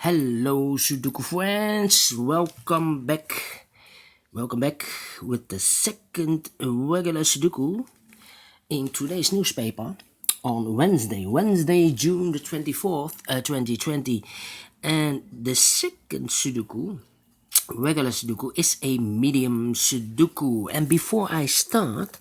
Hello Sudoku friends, welcome back with the second regular Sudoku in today's newspaper on Wednesday June the 24th 2020, and the second Sudoku, regular Sudoku, is a medium Sudoku. And before I start,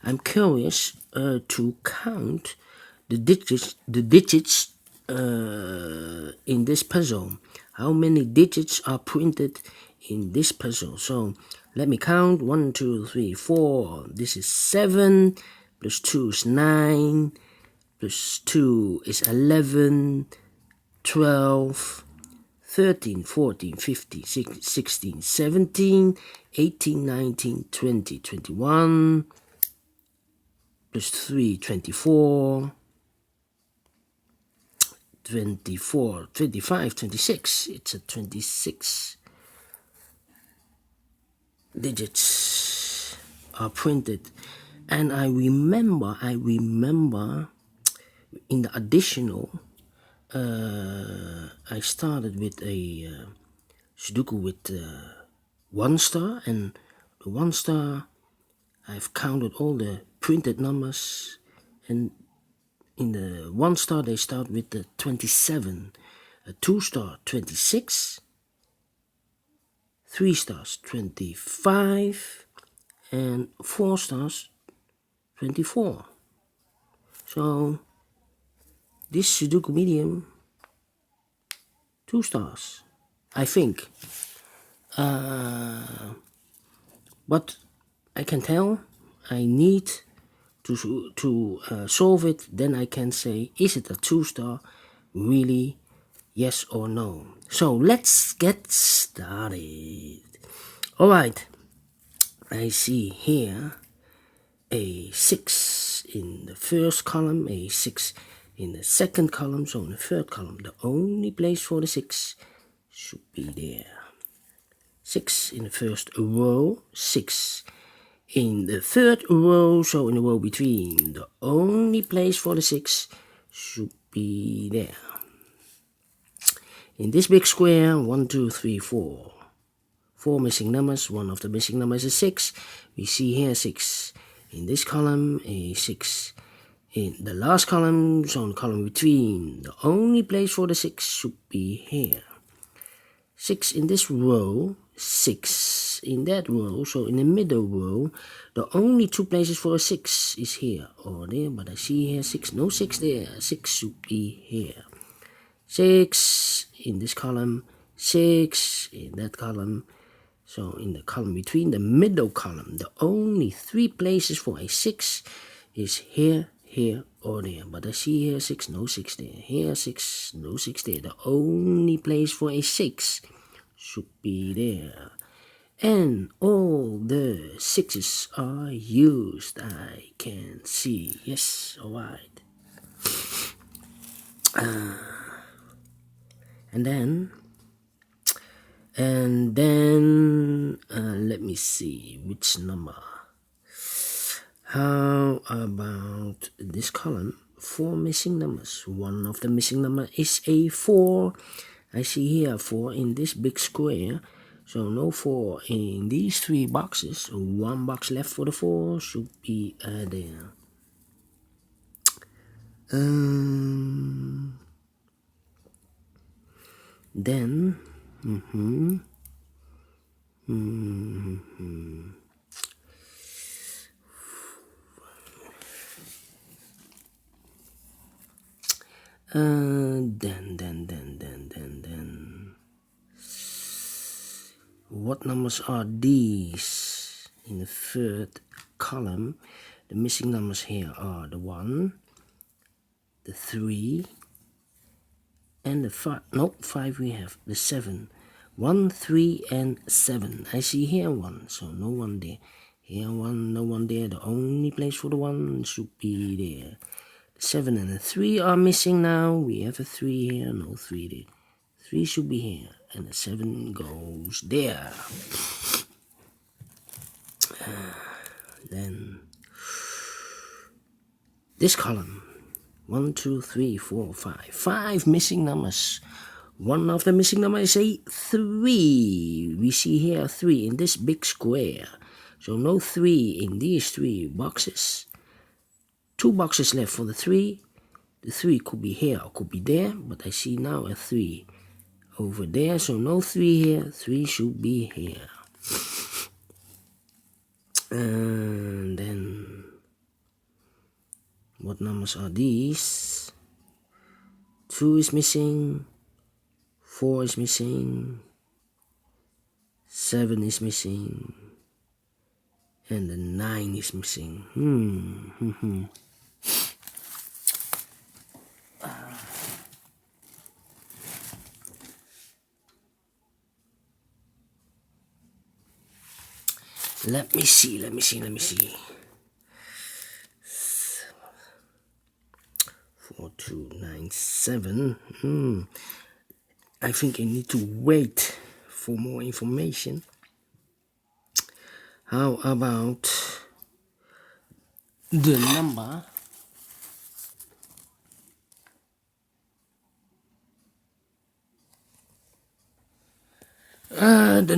I'm curious to count the digits in this puzzle. How many digits are printed in this puzzle? So let me count. 1, 2, 3, 4. This is 7. Plus 2 is 9. Plus 2 is 11. 12. 13, 14, 15, 16, 17, 18, 19, 20, 21. Plus 3, 24. 24, 25, 26. It's a 26 digits are printed. And I remember in the additional, I started with a Sudoku with 1 star, and the 1 star, I've counted all the printed numbers, and in the 1 star they start with the 27, a 2 star 26, 3 stars 25, and 4 stars 24. So this Sudoku medium, 2 stars, I think. But I can tell I need to solve it. Then I can say, is it a 2 star? Really, yes or no? So let's get started. Alright, I see here a 6 in the first column, a 6 in the second column. So in the third column, the only place for the 6 should be there. 6 in the first row, 6 in the third row, so in the row between, the only place for the 6 should be there. In this big square, 1, 2, 3, 4. 4 missing numbers. One of the missing numbers is 6. We see here 6 in this column, a 6 in the last column, so in the column between, the only place for the 6 should be here. 6 in this row, 6 in that row, so in the middle row, the only 2 places for a 6 is here or there, but I see here 6, no 6 there, 6 should be here. 6 in this column, 6 in that column, so in the column between, the middle column, the only 3 places for a 6 is here, here or there, but I see here 6, no 6 there, here 6, no 6 there. The only place for a 6 should be there, and all the 6s are used, I can see. Yes, alright. And then let me see which number. How about this column? 4 missing numbers. One of the missing number is a 4. I see here 4 in this big square. So no 4 in these 3 boxes. 1 box left for the 4 should be there. Then what numbers are these? In the third column, the missing numbers here are the 1, the 3, and the 5. No, 5 we have, the 7. 1, 3, and 7. I see here 1, so no 1 there. Here 1, no 1 there. The only place for the 1 should be there. The 7 and the 3 are missing now. We have a 3 here, no 3 there. 3 should be here, and the 7 goes there. Then this column, 1, 2, 3, 4, 5. 5 missing numbers. One of the missing numbers is a 3. We see here 3 in this big square. So no 3 in these 3 boxes. 2 boxes left for the 3. The 3 could be here or could be there, but I see now a 3 over there. So no 3 here. 3 should be here. And then, what numbers are these? 2 is missing. 4 is missing. 7 is missing. And the 9 is missing. Let me see. 4, 2, 9, 7. I think I need to wait for more information. How about the number? The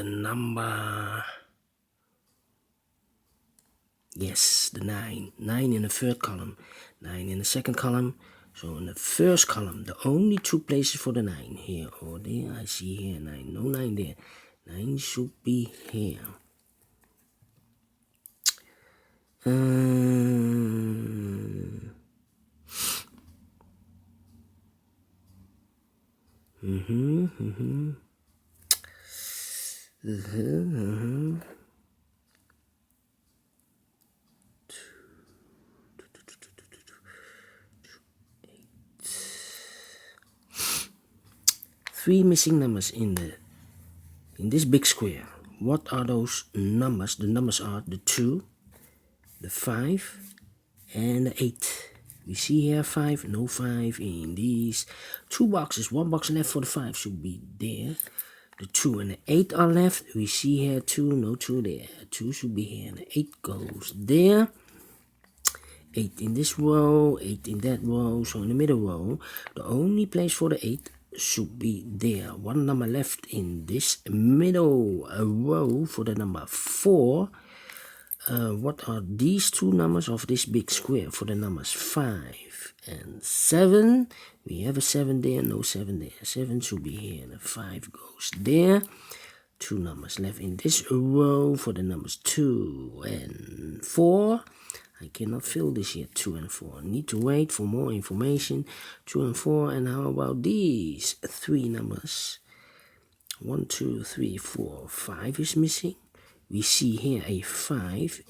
number. Yes, the 9. 9 in the third column, 9 in the second column. So in the first column, the only 2 places for the 9, here or there. I see here 9, no 9 there. 9 should be here. Three missing numbers in this big square. What are those numbers? The numbers are the 2, the 5, and the 8. We see here 5, no 5 in these 2 boxes. 1 box left for the 5 should be there. The 2 and the 8 are left. We see here 2, no 2 there. 2 should be here, and the 8 goes there. 8 in this row, 8 in that row. So in the middle row, the only place for the 8 should be there. 1 number left in this middle row for the number 4. What are these 2 numbers of this big square for the numbers 5 and 7? We have a 7 there, no 7 there. 7 should be here, and the 5 goes there. 2 numbers left in this row for the numbers 2 and 4. I cannot fill this yet, 2 and 4. I need to wait for more information. 2 and 4, and how about these 3 numbers? 1, 2, 3, 4, 5 is missing. We see here a 5.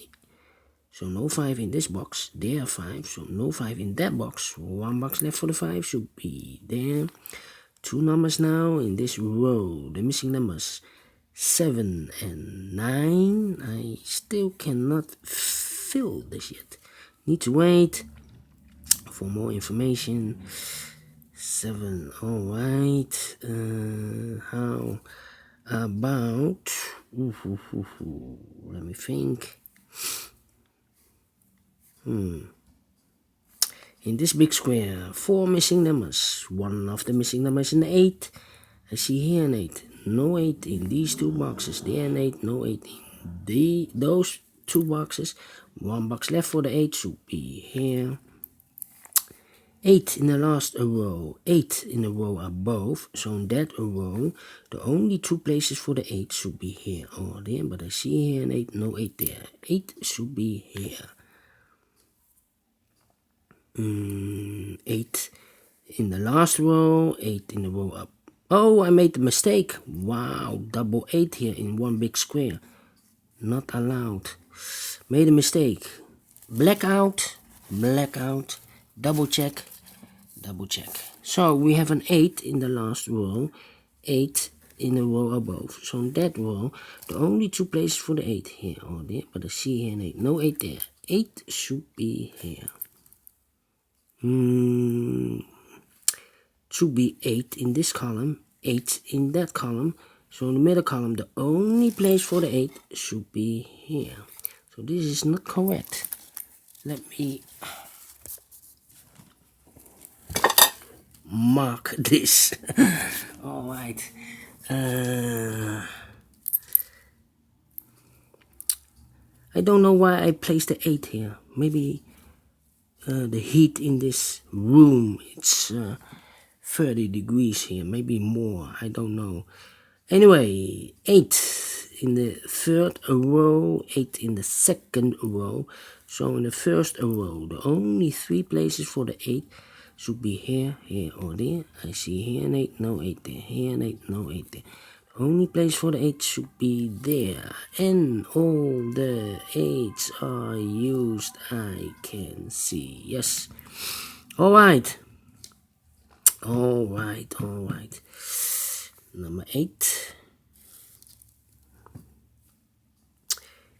So no 5 in this box. There are 5, so no 5 in that box. 1 box left for the 5 should be there. 2 numbers now in this row. The missing numbers 7 and 9. I still cannot fill this yet. Need to wait for more information. 7, alright. How about, let me think. In this big square, 4 missing numbers. 1 of the missing numbers is an 8. I see here an 8. No 8 in these 2 boxes. There an 8. No 8 in those 2 boxes. 1 box left for the 8 should be here. 8 in the last row. 8 in the row above. So in that row, the only 2 places for the 8 should be here or there. But I see here an 8. No 8 there. 8 should be here. 8 in the last row. 8 in the row up. Oh, I made a mistake. Wow, double 8 here in one big square. Not allowed. Made a mistake. Blackout. Double check. So we have an 8 in the last row. 8 in the row above. So in that row, the only 2 places for the 8 here or there. But I see here an 8. No 8 there. 8 should be here. Should be 8 in this column, 8 in that column. So in the middle column, the only place for the 8 should be here. So this is not correct. Let me mark this. All right. I don't know why I placed the 8 here. Maybe the heat in this room, it's 30 degrees here, maybe more, I don't know. Anyway, 8 in the third row, 8 in the second row. So in the first row, the only 3 places for the 8 should be here, here, or there. I see here an 8, no 8 there. Here an 8, no 8 there. The only place for the 8 should be there. And all the 8s are used, I can see. Yes. Alright. Alright. Number 8.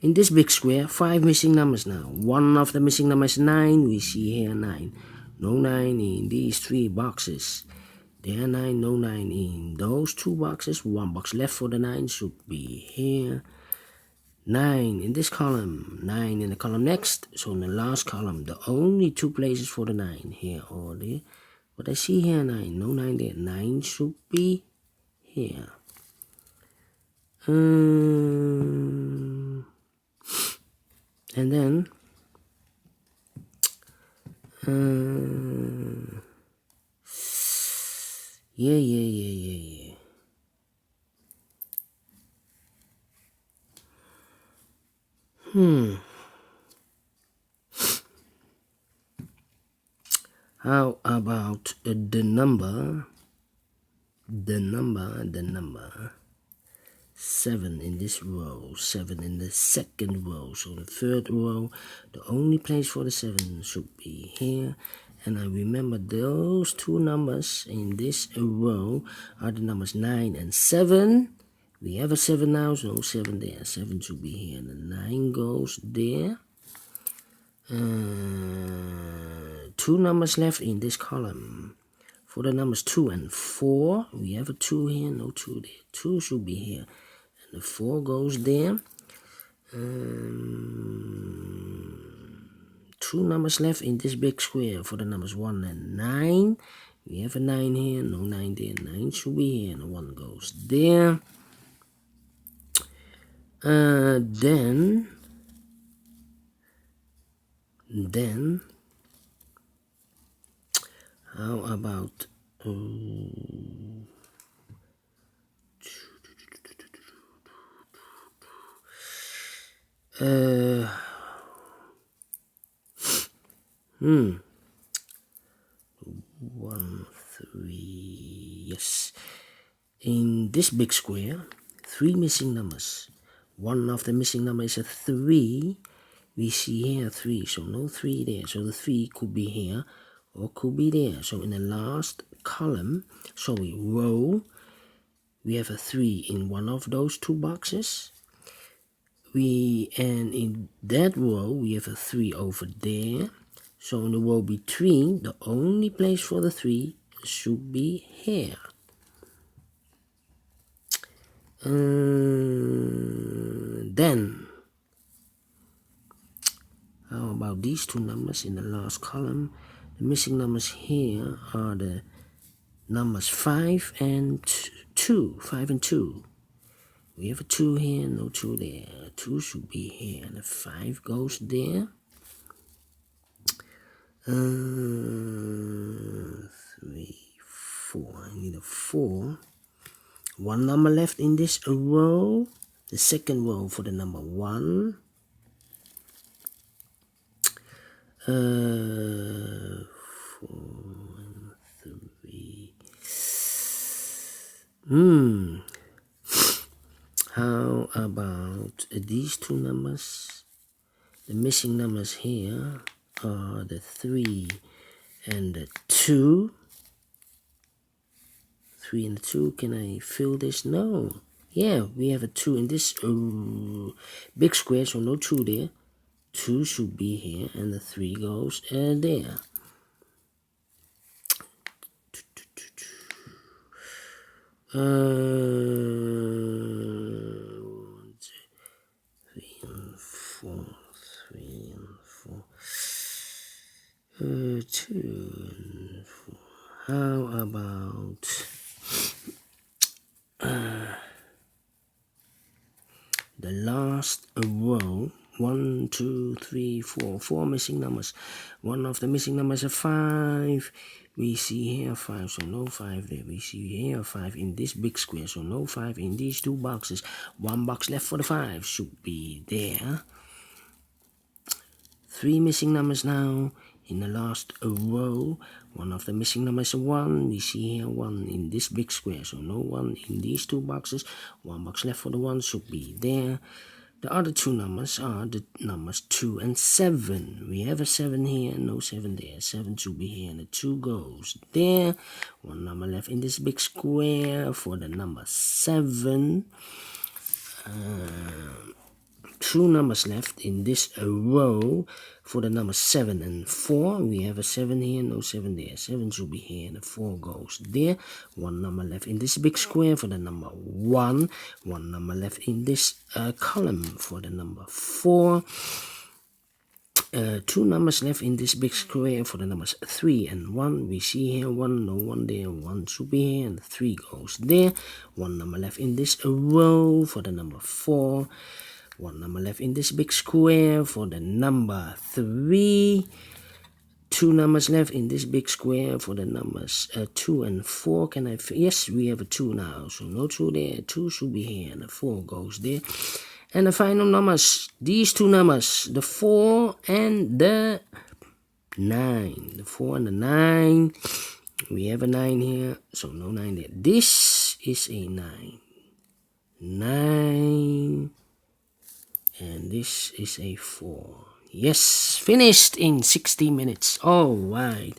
In this big square, 5 missing numbers now. One of the missing numbers is 9. We see here 9. No 9 in these 3 boxes. There 9, no 9 in those 2 boxes. 1 box left for the 9 should be here. 9 in this column. 9 in the column next. So in the last column, the only 2 places for the 9 here or there. But I see here 9, no 9 there. 9 should be here. And then yeah. How about the number 7 in this row, 7 in the second row. So the third row, the only place for the 7 should be here. And I remember those 2 numbers in this row are the numbers 9 and 7. We have a 7 now, so 7 there. 7 should be here. And the 9 goes there. 2 numbers left in this column. For the numbers 2 and 4, we have a 2 here, no 2 there. 2 should be here. And the 4 goes there. 2 numbers left in this big square. For the numbers 1 and 9, we have a 9 here, no 9 there. 9 should be here, and the 1 goes there. Then how about one, 3, yes. In this big square, 3 missing numbers. One of the missing numbers is a 3. We see here 3, so no 3 there. So the 3 could be here or could be there. So in the last column, row, we have a 3 in one of those 2 boxes. And in that row, we have a 3 over there. So in the row between, the only place for the 3 should be here. Then, how about these 2 numbers in the last column? The missing numbers here are the numbers 5 and 2. 5 and 2. We have a 2 here, no 2 there. 2 should be here, and the 5 goes there. 3, 4. I need a 4. 1 number left in this row. The second row for the number 1. 4 and 3. How about these 2 numbers? The missing numbers here are the 3 and the 2. 3 and the 2. Can I fill this? No. Yeah, we have a 2 in this big square, so no 2 there. 2 should be here, and the 3 goes there. One, 2, 3 and 4. 3 and 4. 2 and 4. How about the last row? 1, 2, 3, 4. 4 missing numbers. One of the missing numbers is 5. We see here 5, so no 5 there. We see here 5 in this big square, so no 5 in these two boxes. One box left for the 5 should be there. 3 missing numbers now in the last row. One of the missing numbers is 1. We see here 1 in this big square, so no 1 in these two boxes. One box left for the 1 should be there. The other two numbers are the numbers 2 and 7. We have a 7 here, no 7 there. 7 should be here, and the 2 goes there. One number left in this big square for the number 7. 2 numbers left in this row for the number 7 and 4. We have a 7 here, no 7 there. 7 should be here, and the 4 goes there. One number left in this big square for the number 1. One number left in this column for the number 4. 2 numbers left in this big square for the numbers 3 and 1. We see here 1, no 1 there. 1 should be here, and the 3 goes there. One number left in this row for the number 4. One number left in this big square for the number 3. 2 numbers left in this big square for the numbers 2 and 4. Yes, we have a 2 now, so no 2 there. 2 should be here, and the 4 goes there. And the final numbers, these 2 numbers, the 4 and the 9. The 4 and the 9. We have a 9 here, so no 9 there. This is a 9. 9. And this is a 4. Yes, finished in 60 minutes. All right.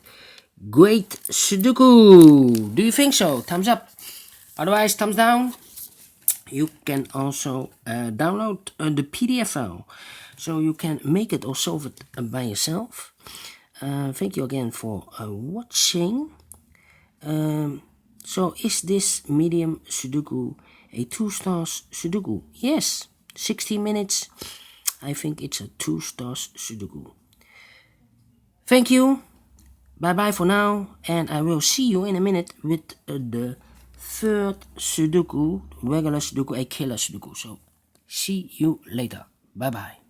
Great Sudoku. Do you think so? Thumbs up. Otherwise, thumbs down. You can also download the PDF file, so you can make it or solve it by yourself. Thank you again for watching. So is this Medium Sudoku a 2-stars Sudoku? Yes. 60 minutes. I think it's a 2-stars Sudoku. Thank you. Bye bye for now, and I will see you in a minute with the 3rd Sudoku, regular Sudoku, a killer Sudoku. So see you later. Bye bye.